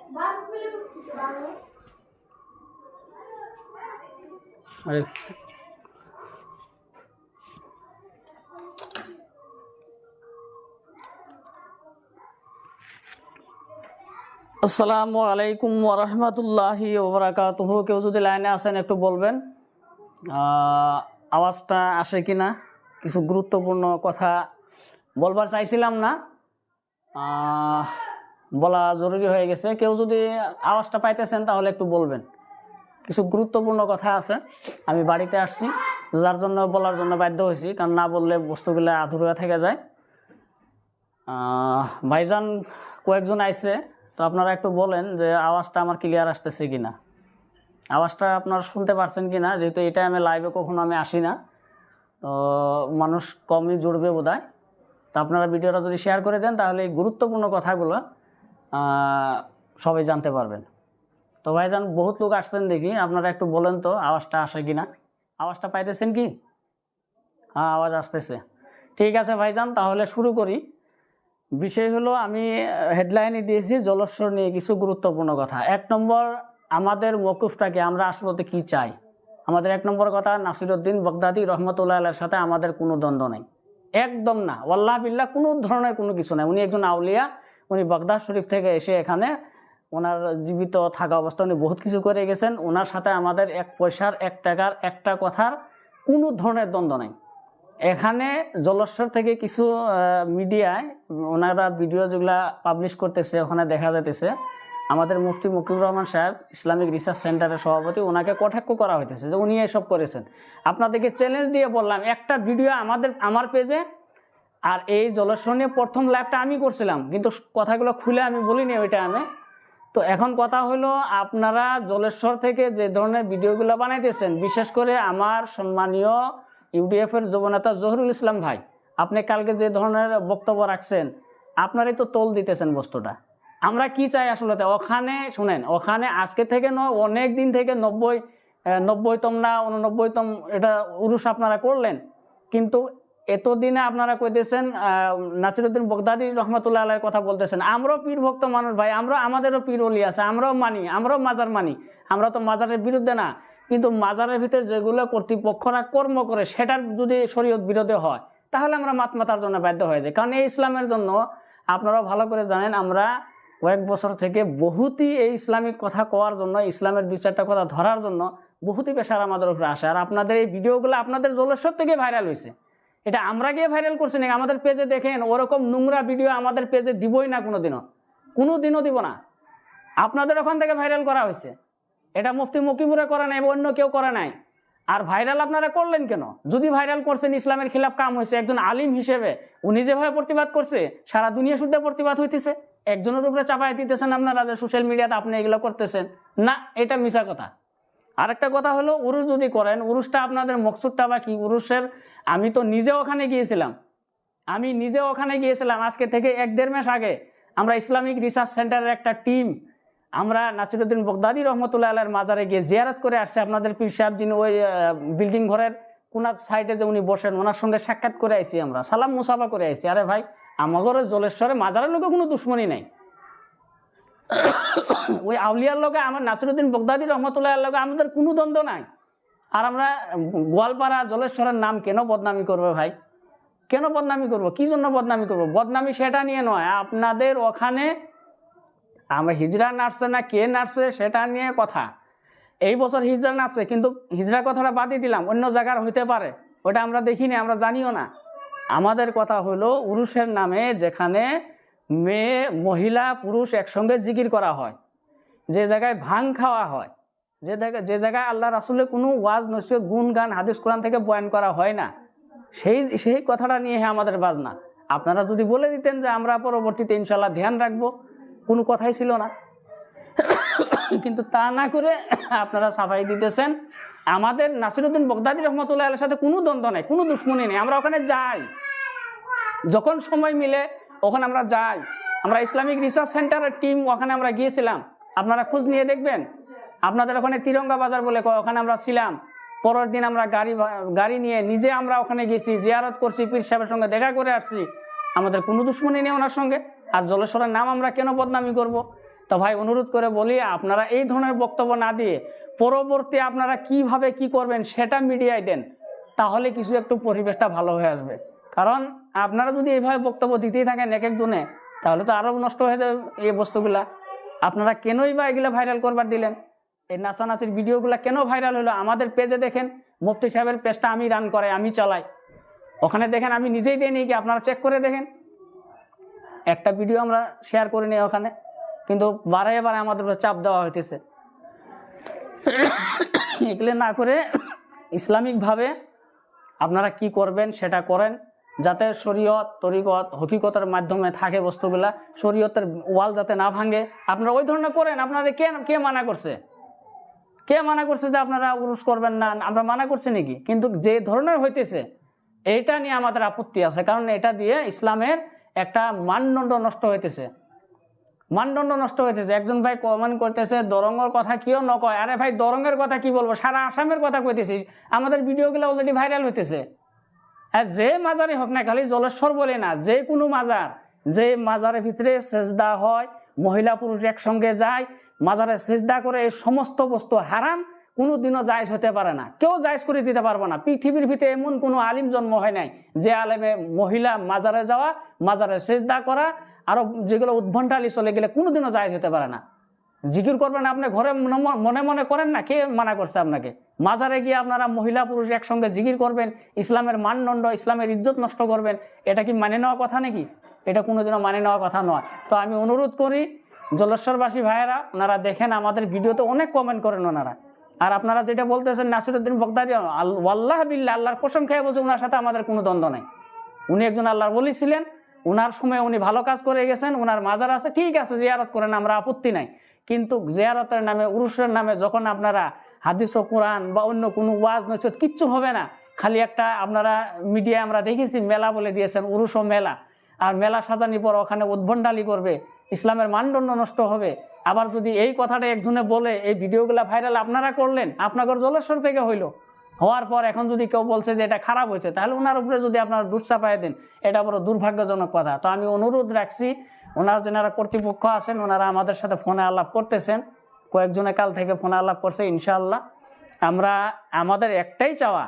আসসালামু আলাইকুম ওয়া রাহমাতুল্লাহি ওয়া বারাকাতুহু। কেউ যদি লাইনে আছেন একটু বলবেন আওয়াজটা আসে কিনা। কিছু গুরুত্বপূর্ণ কথা বলবার চাইছিলাম না, বলা জরুরি হয়ে গেছে। কেউ যদি আওয়াজটা পাইতেছেন তাহলে একটু বলবেন। কিছু গুরুত্বপূর্ণ কথা আছে, আমি বাড়িতে আসছি যার জন্য বলার জন্য বাধ্য হয়েছি, কারণ না বললে বস্তুগুলো আধুরা থেকে যায়। ভাইজান কয়েকজন আইছে, তো আপনারা একটু বলেন যে আওয়াজটা আমার ক্লিয়ার আসতেছে কিনা, আওয়াজটা আপনারা শুনতে পারছেন কিনা। যেহেতু এই টাইমে লাইভে কখনো আমি আসি না, তো মানুষ কমই জুড়বে বোধহয়। তো আপনারা ভিডিওটা যদি শেয়ার করে দেন তাহলে এই গুরুত্বপূর্ণ কথাগুলো সবাই জানতে পারবেন। তো ভাইজান বহুত লোক আসছেন দেখি, আপনারা একটু বলেন তো আওয়াজটা আসে কিনা। আওয়াজটা পাইতেছেন কি? হ্যাঁ, আওয়াজ আসতেছে। ঠিক আছে ভাইজান, তাহলে শুরু করি। বিষয় হলো, আমি হেডলাইনে দিয়েছি জলস্বর নিয়ে কিছু গুরুত্বপূর্ণ কথা। 1 নম্বর, আমাদের মওকুফটাকে আমরা আসলে কি চাই। আমাদের 1 নম্বর কথা, নাসিরউদ্দিন বাগদাদী রহমতুল্লাহ আলাইহির সাথে আমাদের কোনো দ্বন্দ্ব নেই, একদম না, ওয়াল্লাহ বিল্লাহ, কোনো ধরনের কোনো কিছু নাই। উনি একজন আউলিয়া, উনি বাগদাদ শরীফ থেকে এসে এখানে ওনার জীবিত থাকা অবস্থা উনি বহুত কিছু করে গেছেন। ওনার সাথে আমাদের 1 পয়সার 1 টাকার একটা কথার কোনো ধরনের দ্বন্দ্ব নেই। এখানে জলস্বর থেকে কিছু মিডিয়ায় ওনারা ভিডিও যেগুলা পাবলিশ করতেছে, ওখানে দেখা যাইতেছে আমাদের মুফতি মকিবুর রহমান সাহেব, ইসলামিক রিসার্চ সেন্টারের সভাপতি, ওনাকে কটাক্ষ করা হইতেছে যে উনি এসব করেছেন। আপনাদেরকে চ্যালেঞ্জ দিয়ে বললাম, একটা ভিডিও আমার পেজে, আর এই জলস্বর নিয়ে প্রথম লাইভটা আমি করছিলাম, কিন্তু কথাগুলো খুলে আমি বলিনি ওই টাইমে। তো এখন কথা হলো, আপনারা জলেশ্বর থেকে যে ধরনের ভিডিওগুলো বানাইতেছেন, বিশেষ করে আমার সম্মানীয় ইউডিএফের যুবনেতা জহুরুল ইসলাম ভাই, আপনি কালকে যে ধরনের বক্তব্য রাখছেন, আপনারই তো তোল দিতেছেন বস্তুটা। আমরা কি চাই আসলে ওখানে, শুনেন, ওখানে আজকে থেকে নয়, অনেক দিন থেকে 90তম না 89তম এটা উরুস আপনারা করলেন, কিন্তু এতদিনে আপনারা কইতেছেন নাসিরউদ্দিন বাগদাদী রহমতুল্লাহ আলাইহির কথা বলতেছেন। আমরাও পীর ভক্ত মানুষ ভাই, আমাদেরও পীর ওলি আছে, আমরাও মানি, আমরাও মাজার মানি, আমরা তো মাজারের বিরুদ্ধে না। কিন্তু মাজারের ভিতরে যেগুলো কর্তৃপক্ষরা কর্ম করে, সেটার যদি শরীয়ত বিরোধী হয় তাহলে আমরা মাতার জন্য বাধ্য হয়ে যাই। কারণ এই ইসলামের জন্য আপনারাও ভালো করে জানেন, আমরা কয়েক বছর থেকে বহুতই এই ইসলামিক কথা কওয়ার জন্য, ইসলামের 2-4টা কথা ধরার জন্য বহুতই পেশার আমাদের উপরে আসে। আর আপনাদের এই ভিডিওগুলো আপনাদের জলেশ্বর থেকে ভাইরাল হয়েছে, এটা আমরা গিয়ে ভাইরাল করছি নাকি? আমাদের পেজে দেখেন, ওরকম নোংরা ভিডিও আমাদের পেজে দিবই না, কোনোদিনও দিব না। আপনাদের ওখান থেকে ভাইরাল করা হয়েছে, এটা মুফতি মকিবুরে করে নাই, অন্য কেউ করে নাই। আর ভাইরাল আপনারা করলেন কেন? যদি ভাইরাল করছেন, ইসলামের খিলাফ কাম হয়েছে, একজন আলিম হিসেবে উনি যেভাবে প্রতিবাদ করছে, সারা দুনিয়া শুদ্ধ প্রতিবাদ হইতেছে, একজনের উপরে চাপাই দিতেছেন আপনারা যে সোশ্যাল মিডিয়াতে আপনি এগুলো করতেছেন না, এটা মিছা কথা। আরেকটা কথা হলো, উরুস যদি করেন, উরুসটা আপনাদের মকসুদটা বা কি? উরুসের আমি তো নিজে ওখানে গিয়েছিলাম, আজকে থেকে 1-1.5 মাস আগে আমরা ইসলামিক রিসার্চ সেন্টারের একটা টিম, আমরা নাসিরউদ্দিন বাগদাদী রহমতুল্লাহ আলাইহির মাজারে গিয়ে জিয়ারত করে আসছে। আপনাদের পীর সাহেব যিনি ওই বিল্ডিং ঘরের কোনার সাইডে যে উনি বসেন, ওনার সঙ্গে সাক্ষাৎ করে আইছি, আমরা সালাম মুসাফা করে আইছি। আরে ভাই, আমাদের জলেশ্বরে মাজারের লোকে কোনো দুশ্মনী নাই, ওই আউলিয়ার লোকে, আমার নাসিরউদ্দিন বাগদাদী রহমতুল্লাহ আলাইহির লোকে আমাদের কোনো দ্বন্দ্ব নাই। আর আমরা গোয়ালপাড়া জলেশ্বরের নাম কেন বদনামি করবো ভাই? কেন বদনামি করব? কি জন্য বদনামি করব? বদনামি সেটা নিয়ে নয়, আপনাদের ওখানে আমরা হিজরা নাচছে না কে নাচছে সেটা নিয়ে কথা। এই বছর হিজরা নাচছে, কিন্তু হিজরা কথাটা বাদই দিলাম, অন্য জায়গার হইতে পারে, ওটা আমরা দেখিনি, আমরা জানিও না। আমাদের কথা হলো, উরুসের নামে যেখানে মেয়ে, মহিলা, পুরুষ একসঙ্গে জিকির করা হয়, যে জায়গায় ভাং খাওয়া হয়, যে জায়গায় আল্লাহ রাসূলের কোনো ওয়াজ নসিহত, গুণ গান, হাদিস কোরআন থেকে বয়ান করা হয় না, সেই কথাটা নিয়ে আমাদের বাজনা। আপনারা যদি বলে দিতেন যে আমরা পরবর্তীতে ইনশাল্লাহ ধ্যান রাখবো, কোনো কথাই ছিল না। কিন্তু তা না করে আপনারা সাফাই দিতেছেন। আমাদের নাসিরউদ্দিন বাগদাদী রহমতুল্লাহ আলাইহির সাথে কোনো দ্বন্দ্ব নেই, কোনো দুশ্মনী নেই। আমরা ওখানে যাই, যখন সময় মিলে ওখানে আমরা যাই। আমরা ইসলামিক রিসার্চ সেন্টারের টিম ওখানে আমরা গিয়েছিলাম, আপনারা খোঁজ নিয়ে দেখবেন। আপনাদের ওখানে তিরঙ্গা বাজার বলে, ওখানে আমরা ছিলাম। পরের দিন আমরা গাড়ি নিয়ে নিজে আমরা ওখানে গেছি, জিয়ারত করছি, পীর সাহেবের সঙ্গে দেখা করে আসছি। আমাদের কোনো দুশ্মনী নেই ওনার সঙ্গে। আর জলেশ্বরের নাম আমরা কেন বদনামি করব? তো ভাই অনুরোধ করে বলি, আপনারা এই ধরনের বক্তব্য না দিয়ে পরবর্তী আপনারা কিভাবে কি করবেন সেটা মিডিয়ায় দেন, তাহলে কিছু একটু পরিবেশটা ভালো হয়ে আসবে। কারণ আপনারা যদি এইভাবে বক্তব্য দিতেই থাকেন এক একজনে, তাহলে তো আরও নষ্ট হয়ে যাবে এই বস্তুগুলা। আপনারা কেনই বা এগুলো ভাইরাল করবার দিলেন? এই নাচানাচির ভিডিওগুলো কেন ভাইরাল হলো? আমাদের পেজে দেখেন, মুফতি সাহেবের পেজটা আমি রান করে, আমি চালাই, ওখানে দেখেন আমি নিজেই দিয়ে নিই, কি আপনারা চেক করে দেখেন, একটা ভিডিও আমরা শেয়ার করে নিই ওখানে, কিন্তু বারে বারে আমাদের উপর চাপ দেওয়া হইতেছে। এগুলো না করে ইসলামিকভাবে আপনারা কি করবেন সেটা করেন, যাতে শরীয়ত তরিকত হকিকতের মাধ্যমে থাকে বস্তুগুলা, শরীয়তের ওয়াল যাতে না ভাঙে, আপনারা ওই ধরনের করেন। আপনাদের কে মানা করছে? কে মানা করছে যে আপনারা উরুস করবেন না? আমরা মানা করছি নাকি? কিন্তু যে ধরনের হইতেছে এইটা নিয়ে আমাদের আপত্তি আছে, কারণ এটা দিয়ে ইসলামের একটা মানদণ্ড নষ্ট হইতেছে। মানদণ্ড নষ্ট হয়েছে। যে একজন ভাই কমেন্ট করতেছে দরঙ্গের কথা কেউ ন কয়। আরে ভাই দরঙ্গের কথা কি বলবো, সারা আসামের কথা কইতেছি, আমাদের ভিডিওগুলো অলরেডি ভাইরাল হইতেছে। আর যে মাজারে হোক না, খালি জলেশ্বর বলে না, যে কোনো মাজার, যে মাজারের ভিতরে সেজদা হয়, মহিলা পুরুষ একসঙ্গে যায়, মাজারে সেজদা করে, এই সমস্ত বস্তু হারাম, কোনোদিনও জায়েজ হতে পারে না, কেউ জায়েজ করে দিতে পারবে না। পৃথিবীর ভিতরে এমন কোনো আলিম জন্ম হয় নাই যে আলেমে মহিলা মাজারে যাওয়া, মাজারে সেজদা করা, আরো যেগুলো উদ্ভণ্ডালি চলে গেলে কোনোদিনও জায়েজ হতে পারে না। জিকির করবেন আপনি ঘরে মনে মনে করেন না, কে মানা করছে আপনাকে? মাজারে গিয়ে আপনারা মহিলা পুরুষ একসঙ্গে জিকির করবেন, ইসলামের মানদণ্ড, ইসলামের ইজ্জত নষ্ট করবেন, এটা কি মানে নেওয়া কথা নাকি? এটা কোনোদিনও মানে নেওয়া কথা নয়। তো আমি অনুরোধ করি জলেশ্বরবাসী ভাইয়েরা, ওনারা দেখেন আমাদের ভিডিওতে অনেক কমেন্ট করেন ওনারা। আর আপনারা যেটা বলতেছেন নাসিরউদ্দিন বগদাদি, আল্লাহ বিল্লাহ, আল্লাহর কসম খেয়ে বলছে ওনার সাথে আমাদের কোনো দ্বন্দ্ব নেই। উনি একজন আল্লাহর ওলি ছিলেন, ওনার সময় উনি ভালো কাজ করে গেছেন, ওনার মাজার আছে, ঠিক আছে, জিয়ারত করেন, আমরা আপত্তি নাই। কিন্তু জিয়ারতের নামে, উরুসের নামে যখন আপনারা হাদিস ও কোরআন বা অন্য কোনো ওয়াজ নসিহত কিচ্ছু হবে না, খালি একটা আপনারা মিডিয়ায় আমরা দেখেছি মেলা বলে দিয়েছেন, উরুস ও মেলা, আর মেলা সাজানি পর ওখানে উদ্ভণ্ডালি করবে, ইসলামের মানদণ্ড নষ্ট হবে। আবার যদি এই কথাটা একজনে বলে এই ভিডিওগুলো ভাইরাল আপনারা করলেন, আপনাদের জলেশ্বর থেকে হইলো, হওয়ার পর এখন যদি কেউ বলছে যে এটা খারাপ হয়েছে, তাহলে ওনার উপরে যদি আপনারা দোষ চাপায় দেন, এটা বড় দুর্ভাগ্যজনক কথা। তো আমি অনুরোধ রাখছি, ওনার যারা কর্তৃপক্ষ আছেন ওনারা আমাদের সাথে ফোনে আলাপ করতেছেন, কয়েকজনে কাল থেকে ফোনে আলাপ করছে। ইনশাআল্লাহ আমরা, আমাদের একটাই চাওয়া,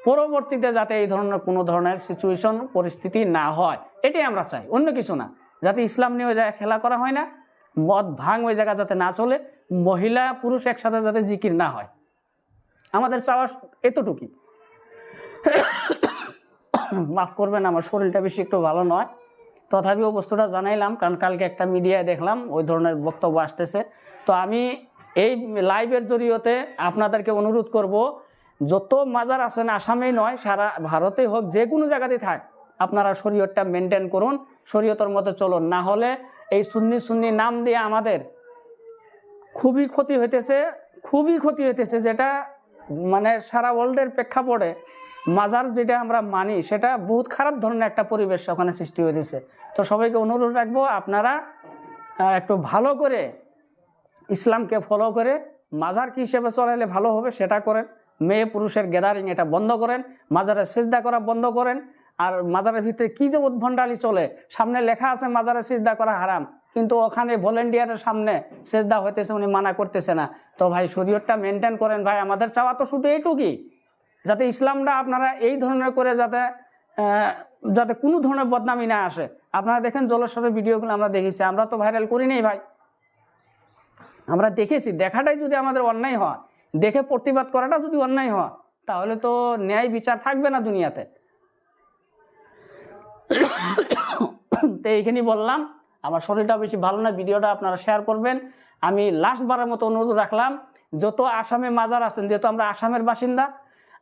পরবর্তীতে যাতে এই ধরনের কোনো ধরনের সিচুয়েশন পরিস্থিতি না হয়, এটাই আমরা চাই, অন্য কিছু না। যাতে ইসলাম নিয়ে ওই জায়গায় খেলা করা হয় না, মদ ভাঙ ওই জায়গা যাতে না চলে, মহিলা পুরুষ একসাথে যাতে জিকির না হয়, আমাদের চাওয়া এতটুকুই। মাফ করবেন, আমার শরীরটা বেশি একটু ভালো নয়, তথাপিও বস্তুটা জানাইলাম, কারণ কালকে একটা মিডিয়ায় দেখলাম ওই ধরনের বক্তব্য আসতেছে। তো আমি এই লাইভের জরিয়তে আপনাদেরকে অনুরোধ করব, যত মাজার আছেন, আসামেই নয় সারা ভারতেই হোক, যে কোনো জায়গাতেই থাক, আপনারা শরীয়তটা মেনটেন করুন, শরীয়তের মতো চলুন, না হলে এই সুন্নি নাম দিয়ে আমাদের খুবই ক্ষতি হইতেছে, খুবই ক্ষতি হইতেছে, যেটা মানে সারা ওয়ার্ল্ডের প্রেক্ষাপটে মাজার যেটা আমরা মানি, সেটা বহুত খারাপ ধরনের একটা পরিবেশ ওখানে সৃষ্টি হইতেছে। তো সবাইকে অনুরোধ রাখবো, আপনারা একটু ভালো করে ইসলামকে ফলো করে মাজার কি হিসেবে চলাইলে ভালো হবে সেটা করেন, মেয়ে পুরুষের গ্যাদারিং এটা বন্ধ করেন, মাজারে সিজদা করা বন্ধ করেন। আর মাজারের ভিতরে কি যে উদ্ভণ্ডালি চলে, সামনে লেখা আছে মাজারে সিজদা করা হারাম, কিন্তু ওখানে ভলেন্টিয়ারের সামনে সিজদা হইতেছে, উনি মানা করতেছে না। তো ভাই শরীয়তটা মেনটেন করেন ভাই, আমাদের চাওয়া তো শুধু এইটুকুই, যাতে ইসলামটা আপনারা এই ধরনের করে যাতে কোনো ধরনের বদনামি না আসে। আপনারা দেখেন জলেশ্বরের ভিডিওগুলো আমরা দেখেছি, আমরা তো ভাইরাল করি নাই ভাই, আমরা দেখেছি, দেখাটাই যদি আমাদের অন্যায় হয়, দেখে প্রতিবাদ করাটা যদি অন্যায় হয়, তাহলে তো ন্যায় বিচার থাকবে না দুনিয়াতে। তো এইখানেই বললাম, আমার শরীরটা বেশি ভালো না, ভিডিওটা আপনারা শেয়ার করবেন। আমি লাস্টবারের মতো অনুরোধ রাখলাম, যত আসামে মাজার আছেন, যেহেতু আমরা আসামের বাসিন্দা,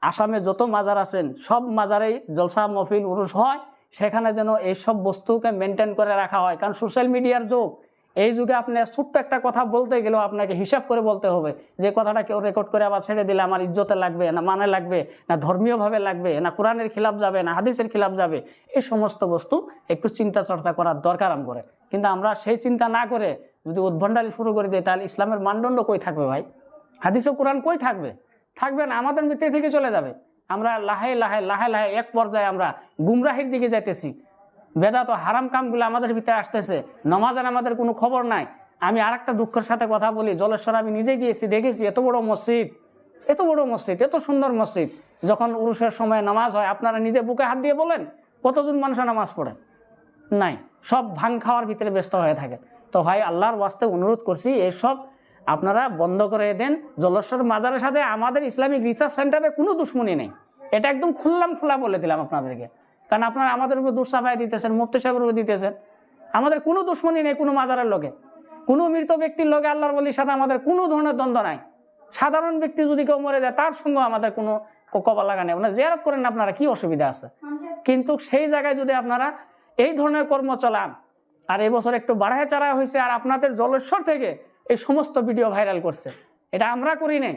আসামে যত মাজার আছেন সব মাজারেই জলসা মহফিল উরুস হয়, সেখানে যেন এইসব বস্তুকে মেনটেন করে রাখা হয়। কারণ সোশ্যাল মিডিয়ার যুগ, এই যুগে আপনি ছোট্ট একটা কথা বলতে গেলেও আপনাকে হিসাব করে বলতে হবে, যে কথাটা কেউ রেকর্ড করে আবার ছেড়ে দিলে আমার ইজ্জতে লাগবে না, মানে লাগবে না, ধর্মীয়ভাবে লাগবে না, কোরআনের খিলাফ যাবে না, হাদিসের খিলাফ যাবে, এই সমস্ত বস্তু একটু চিন্তা চর্চা করার দরকার আম করে। কিন্তু আমরা সেই চিন্তা না করে যদি উদ্ভণ্ডালি শুরু করে দিই, তাহলে ইসলামের মানদণ্ড কই থাকবে ভাই? হাদিস ও কোরআন কই থাকবে? থাকবে না, আমাদের মৃত্যু থেকে চলে যাবে। আমরা লাহে লাহে লাহে লাহে এক পর্যায়ে আমরা গুমরাহির দিকে যাইতেছি, বেদাত ও হারাম কামগুলো আমাদের ভিতরে আসতেছে, নামাজের আমাদের কোনো খবর নাই, আমি আর একটা দুঃখের সাথে কথা বলি, জলেশ্বর আমি নিজে গিয়েছি, দেখেছি এত বড় মসজিদ, এত বড় মসজিদ, এত সুন্দর মসজিদ, যখন উরুসের সময় নামাজ হয় আপনারা নিজে বুকে হাত দিয়ে বলেন কতজন মানুষের নামাজ পড়ে? নাই, সব ভাং খাওয়ার ভিতরে ব্যস্ত হয়ে থাকে। তো ভাই আল্লাহর ওয়াস্তে অনুরোধ করছি এইসব আপনারা বন্ধ করে দেন। জলেশ্বর মাজারের সাথে আমাদের ইসলামিক রিসার্চ সেন্টারে কোনো দুশ্মনী নেই, এটা একদম খোলা বলে দিলাম আপনাদেরকে। কারণ আপনারা আমাদের উপর দুঃসাফাই দিতেছেন, মুফতি সাহেবের উপর দিতেছেন। আমাদের কোনো দুশ্মনী নেই কোনো মাজারের লোকে, কোনো মৃত ব্যক্তির লোকে আল্লাহর ওলির সাথে আমাদের কোনো ধরনের দ্বন্দ্ব নাই। সাধারণ ব্যক্তি যদি কেউ মরে যায় তার সঙ্গে আমাদের কোনো কপাল লাগা নেই, ওনারা জিয়ারত করেন, আপনারা কি অসুবিধা আছে? কিন্তু সেই জায়গায় যদি আপনারা এই ধরনের কর্ম চালান, আর এই বছর একটু বাড়ায় চারা হয়েছে, আর আপনাদের জলেশ্বর থেকে এই সমস্ত ভিডিও ভাইরাল করছে, এটা আমরা করি নাই,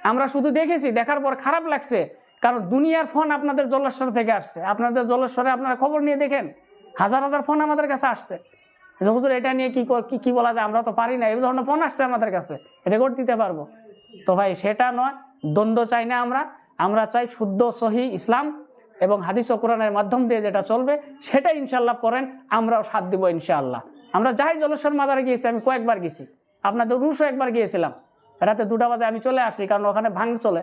আমরা শুধু দেখেছি, দেখার পর খারাপ লাগছে। কারণ দুনিয়ার ফোন আপনাদের জলেশ্বর থেকে আসছে, আপনাদের জলেশ্বরে আপনারা খবর নিয়ে দেখেন, হাজার হাজার ফোন আমাদের কাছে আসছে, হুজুর এটা নিয়ে কি বলা যায়, আমরা তো পারি না, এই ধরনের ফোন আসছে আমাদের কাছে, রেকর্ড দিতে পারবো। তো ভাই সেটা নয়, দ্বন্দ্ব চাই না আমরা চাই শুদ্ধ সহি ইসলাম এবং হাদিস ও কোরআনের মাধ্যম দিয়ে যেটা চলবে সেটা ইনশাল্লাহ করেন, আমরাও সাথ দিব ইনশাআল্লাহ। আমরা যাই জলেশ্বর মাজারে গিয়েছি, আমি কয়েকবার গেছি, আপনাদের রুশও একবার গিয়েছিলাম, রাতে 2টা বাজে আমি চলে আসছি, কারণ ওখানে ভাঙ চলে,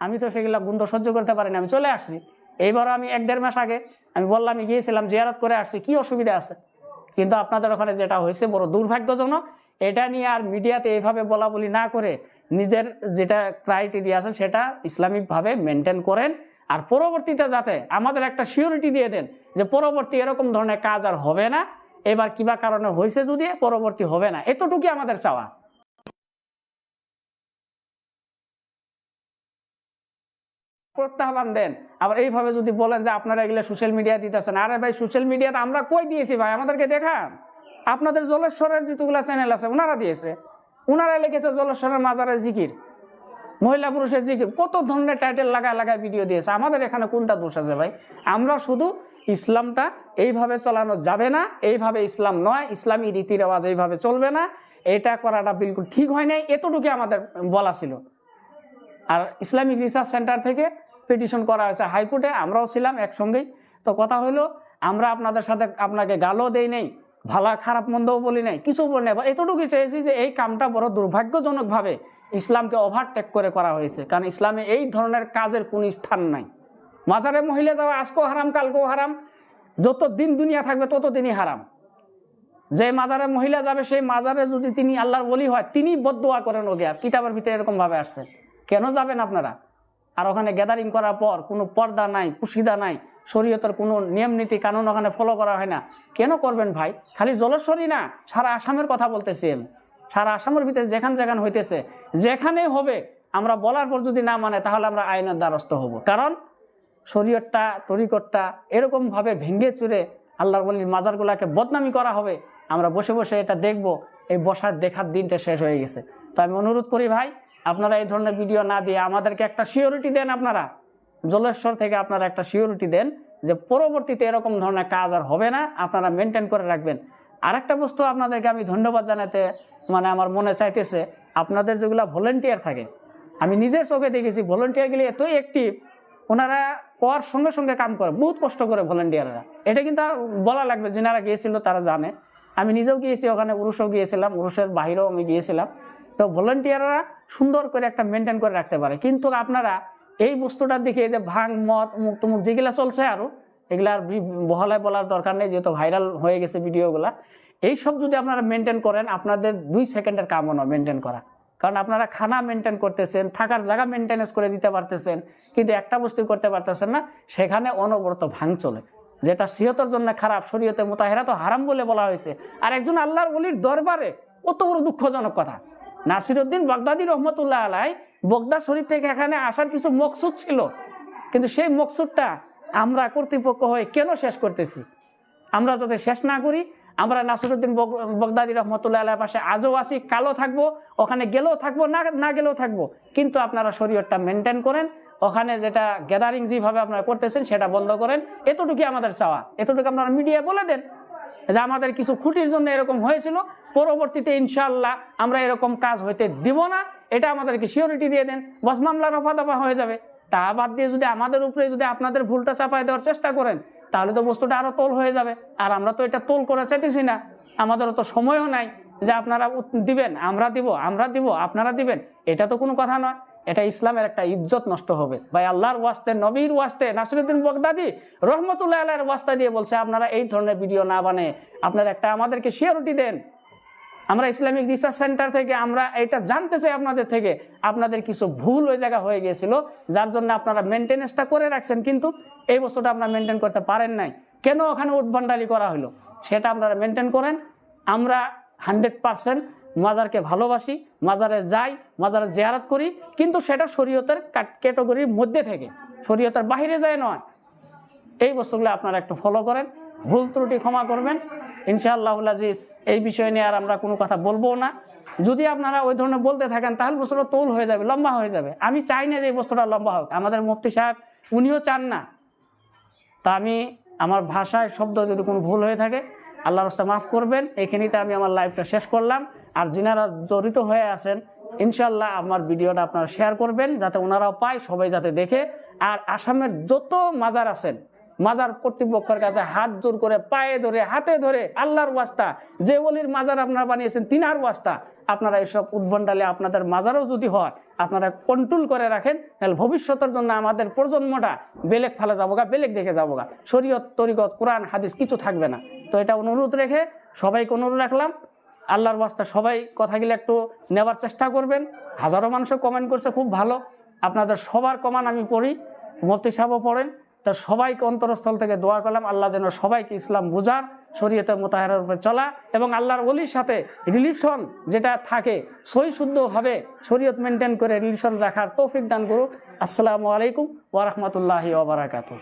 আমি তো সেগুলা গন্ধ সহ্য করতে পারি না, আমি চলে আসছি। এইবারও আমি 1-1.5 মাস আগে আমি বললাম আমি গিয়েছিলাম, জিয়ারত করে আসছি, কি অসুবিধা আছে? কিন্তু আপনাদের ওখানে যেটা হয়েছে বড় দুর্ভাগ্যজনক। এটা নিয়ে আর মিডিয়াতে এইভাবে বলা বলি না করে নিজের যেটা ক্রাইটেরিয়া আছে সেটা ইসলামিকভাবে মেনটেন করেন, আর পরবর্তীতে যাতে আমাদের একটা সিওরিটি দিয়ে দেন যে পরবর্তী এরকম ধরনের কাজ আর হবে না, এবার কিবা কারণে হয়েছে যদি পরবর্তী হবে না, এতটুকুই আমাদের চাওয়া। প্রত্যাহ্বান দেন, আবার এইভাবে যদি বলেন যে আপনারা এগুলো সোশ্যাল মিডিয়া দিতেছেন, আরে ভাই সোশ্যাল মিডিয়াতে আমরা কই দিয়েছি ভাই, আমাদেরকে দেখান। আপনাদের জলেশ্বরের যেগুলো চ্যানেল আছে ওনারা দিয়েছে, ওনারা লিখেছে জলেশ্বরের মাজারের জিকির, মহিলা পুরুষের জিকির, কত ধরনের টাইটেল লাগায় ভিডিও দিয়েছে, আমাদের এখানে কোনটা দোষ আছে ভাই? আমরা শুধু ইসলামটা এইভাবে চালানো যাবে না, এইভাবে ইসলাম নয়, ইসলামী রীতি রেওয়াজ এইভাবে চলবে না, এটা করাটা বিলকুল ঠিক হয় নাই, এতটুকু আমাদের বলা ছিল। আর ইসলামিক রিসার্চ সেন্টার থেকে পিটিশন করা হয়েছে হাইকোর্টে, আমরাও ছিলাম একসঙ্গেই। তো কথা হইলো আমরা আপনাদের সাথে আপনাকে গালও দেই নেই, ভালো খারাপ মন্দও বলি নাই, কিছু বলি নাই, এতটুকু চেয়েছি যে এই কামটা বড় দুর্ভাগ্যজনকভাবে ইসলামকে ওভারটেক করে করা হয়েছে, কারণ ইসলামে এই ধরনের কাজের কোনো স্থান নাই। মাজারে মহিলা যাওয়া আজকেও হারাম, কালকেও হারাম, যত দিন দুনিয়া থাকবে তত দিনই হারাম। যে মাজারে মহিলা যাবে সেই মাজারে যদি তিনি আল্লাহর ওলি হয়, তিনি বদদোয়া করেন ওকে, আর কিতাবের ভিতরে এরকম ভাবে আসছে, কেন যাবেন আপনারা? আর ওখানে গ্যাদারিং করার পর কোনো পর্দা নাই, পুশিদা নাই, শরীয়তের কোনো নিয়ম নীতি কানুন ওখানে ফলো করা হয় না, কেন করবেন ভাই? খালি জলেশ্বরই না, সারা আসামের কথা বলতেছি আমি, সারা আসামের ভিতরে যেখান হইতেছে, যেখানে হবে আমরা বলার পর যদি না মানে তাহলে আমরা আইনের দ্বারস্থ হব। কারণ শরীয়তটা তরিকতটা এরকমভাবে ভেঙে চুরে আল্লাহর ওলির মাজারগুলাকে বদনামি করা হবে, আমরা বসে বসে এটা দেখব, এই বসার দেখার দিনটা শেষ হয়ে গেছে। তো আমি অনুরোধ করি ভাই, আপনারা এই ধরনের ভিডিও না দিয়ে আমাদেরকে একটা সিওরিটি দেন, আপনারা জলেশ্বর থেকে আপনারা একটা সিওরিটি দেন যে পরবর্তীতে এরকম ধরনের কাজ আর হবে না, আপনারা মেনটেন করে রাখবেন। আরেকটা বস্তু আপনাদেরকে আমি ধন্যবাদ জানাতে আমার মনে চাইতেছে, আপনাদের যেগুলো ভলেন্টিয়ার থাকে, আমি নিজের চোখে দেখেছি ভলেন্টিয়ারগুলি এতই অ্যাক্টিভ, ওনারা করার সঙ্গে সঙ্গে কাম করে, বহুত কষ্ট করে ভলেন্টিয়াররা, এটা কিন্তু বলা লাগবে, যারা গিয়েছিল তারা জানে। আমি নিজেও গিয়েছি ওখানে, উরুষও গিয়েছিলাম, উরুষের বাহিরেও আমি গিয়েছিলাম। তো ভলেন্টিয়াররা সুন্দর করে একটা মেনটেন করে রাখতে পারে, কিন্তু আপনারা এই বস্তুটার দিকে যে ভাঙ মদ মুখ তুমুক যেগুলা চলছে আরও, এগুলা আর বহলায় বলার দরকার নেই, যেহেতু ভাইরাল হয়ে গেছে ভিডিওগুলা। এইসব যদি আপনারা মেনটেন করেন, আপনাদের 2 সেকেন্ডের কামও নয় মেনটেন করা, কারণ আপনারা খানা মেনটেন করতেছেন, থাকার জায়গা মেনটেনেন্স করে দিতে পারতেছেন, কিন্তু একটা বস্তু করতে পারতেছেন না, সেখানে অনবরত ভাঙ চলে, যেটা সিহতের জন্য খারাপ। শরীয়তে মুতাহিরা তো হারাম বলে বলা হয়েছে। আর একজন আল্লাহর ওলির দরবারে কত বড় দুঃখজনক কথা, নাসিরউদ্দিন বাগদাদী রহমতুল্লাহ আলাই বগদাদ শরীফ থেকে এখানে আসার কিছু মকসুদ ছিল, কিন্তু সেই মকসুদটা আমরা কর্তৃপক্ষ হয়ে কেন শেষ করতেছি? আমরা যাতে শেষ না করি, আমরা নাসিরউদ্দিন বাগদাদী রহমতুল্লাহ আলাইহির পাশে আজও আছি, কালও থাকবো, ওখানে গেলেও থাকবো, না গেলেও থাকবো, কিন্তু আপনারা শরীয়তটা মেনটেন করেন, ওখানে যেটা গ্যাদারিং যেভাবে আপনারা করতেছেন সেটা বন্ধ করেন, এতটুকু আমাদের চাওয়া। এতটুকু আপনারা মিডিয়া বলে দেন যে আমাদের কিছু খুঁটির জন্য এরকম হয়েছিল, পরবর্তীতে ইনশাআল্লাহ আমরা এরকম কাজ হইতে দিব না, এটা আমাদেরকে সিওরিটি দিয়ে দেন, বস মামলা রফা দফা হয়ে যাবে। তা বাদ দিয়ে যদি আমাদের উপরে যদি আপনাদের ভুলটা চাপাই দেওয়ার চেষ্টা করেন, তাহলে তো বস্তুটা আরো তোল হয়ে যাবে, আর আমরা তো এটা তোল করা চাইতেছি না, আমাদেরও তো সময়ও নাই, যে আপনারা দিবেন, আমরা দিব, আপনারা দিবেন, এটা তো কোনো কথা নয়। এটা ইসলামের একটা ইজ্জত নষ্ট হবে। ভাই আল্লাহর ওয়াস্তে, নবীর ওয়াস্তে, নাসিরুদ্দিন বগদাদি রহমতুল্লাহ আলাইহির ওয়াস্তা দিয়ে বলছে আপনারা এই ধরনের ভিডিও না বানিয়ে আপনারা একটা আমাদেরকে সিওরিটি দেন। আমরা ইসলামিক রিসার্চ সেন্টার থেকে আমরা এটা জানতে চাই আপনাদের থেকে, আপনাদের কিছু ভুল ওই জায়গা হয়ে গিয়েছিল, যার জন্য আপনারা মেনটেনেন্সটা করে রাখছেন, কিন্তু এই বস্তুটা আপনারা মেনটেন করতে পারেন নাই। কেন ওখানে উদ্ভণ্ডালি করা হলো সেটা আপনারা মেনটেন করেন। আমরা 100% মাজারকে ভালোবাসি, মাজারে যাই, মাজারে জিয়ারত করি, কিন্তু সেটা শরীয়তের ক্যাটাগরির মধ্যে থেকে, শরীয়তের বাইরে যায় নয়। এই বস্তুগুলো আপনারা একটু ফলো করেন, ভুল ত্রুটি ক্ষমা করবেন ইনশাআল্লাহুল আজিজ। এই বিষয় নিয়ে আর আমরা কোনো কথা বলবো না। যদি আপনারা ওই ধরনের বলতে থাকেন তাহলে বস্তুটা তোল হয়ে যাবে, লম্বা হয়ে যাবে। আমি চাই না যে এই বস্তুটা লম্বা হোক, আমাদের মুফতি সাহেব উনিও চান না। তা আমি আমার ভাষায় শব্দ যদি কোনো ভুল হয়ে থাকে আল্লাহর রাস্তায় মাফ করবেন। এখানেই আমি আমার লাইভটা শেষ করলাম। আর যিনারা জড়িত হয়ে আছেন ইনশাআল্লাহ আমার ভিডিওটা আপনারা শেয়ার করবেন, যাতে ওনারাও পায়, সবাই যাতে দেখে। আর আসামের যত মাজার আছেন, মাজার কর্তৃপক্ষের কাছে হাত জোর করে, পায়ে ধরে, হাতে ধরে, আল্লাহর ওয়াস্তা, যে ওলির মাজার আপনারা বানিয়েছেন তিনার ওয়াস্তা, আপনারা এইসব উদ্ভণ্ডালে আপনাদের মাজারও যদি হয় আপনারা কন্ট্রোল করে রাখেন, তাহলে ভবিষ্যতের জন্য আমাদের প্রজন্মটা বেলেগ ফেলে যাবো গা, বেলেগ দেখে যাবো গা, শরীয়ত তরিকত কোরআন হাদিস কিছু থাকবে না। তো এটা অনুরোধ রেখে সবাইকে অনুরোধ রাখলাম, আল্লাহর ওয়াস্তা সবাই কথাগুলো একটু নেবার চেষ্টা করবেন। হাজারো মানুষও কমেন্ট করছে, খুব ভালো, আপনাদের সবার কমেন্ট আমি পড়ি, মুফতি সাহেবও পড়েন। তো সবাইকে অন্তরস্থল থেকে দোয়া করলাম আল্লাহ যেন সবাইকে ইসলাম বুঝার, শরীয়তে মুতাহারার উপরে চলা এবং আল্লাহর ওলির সাথে রিলেশন যেটা থাকে সই শুদ্ধভাবে শরীয়ত মেনটেন করে রিলেশন রাখার তৌফিক দান করুক। আসসালামু আলাইকুম ওয়া রাহমাতুল্লাহি ওয়া বারাকাতুহু।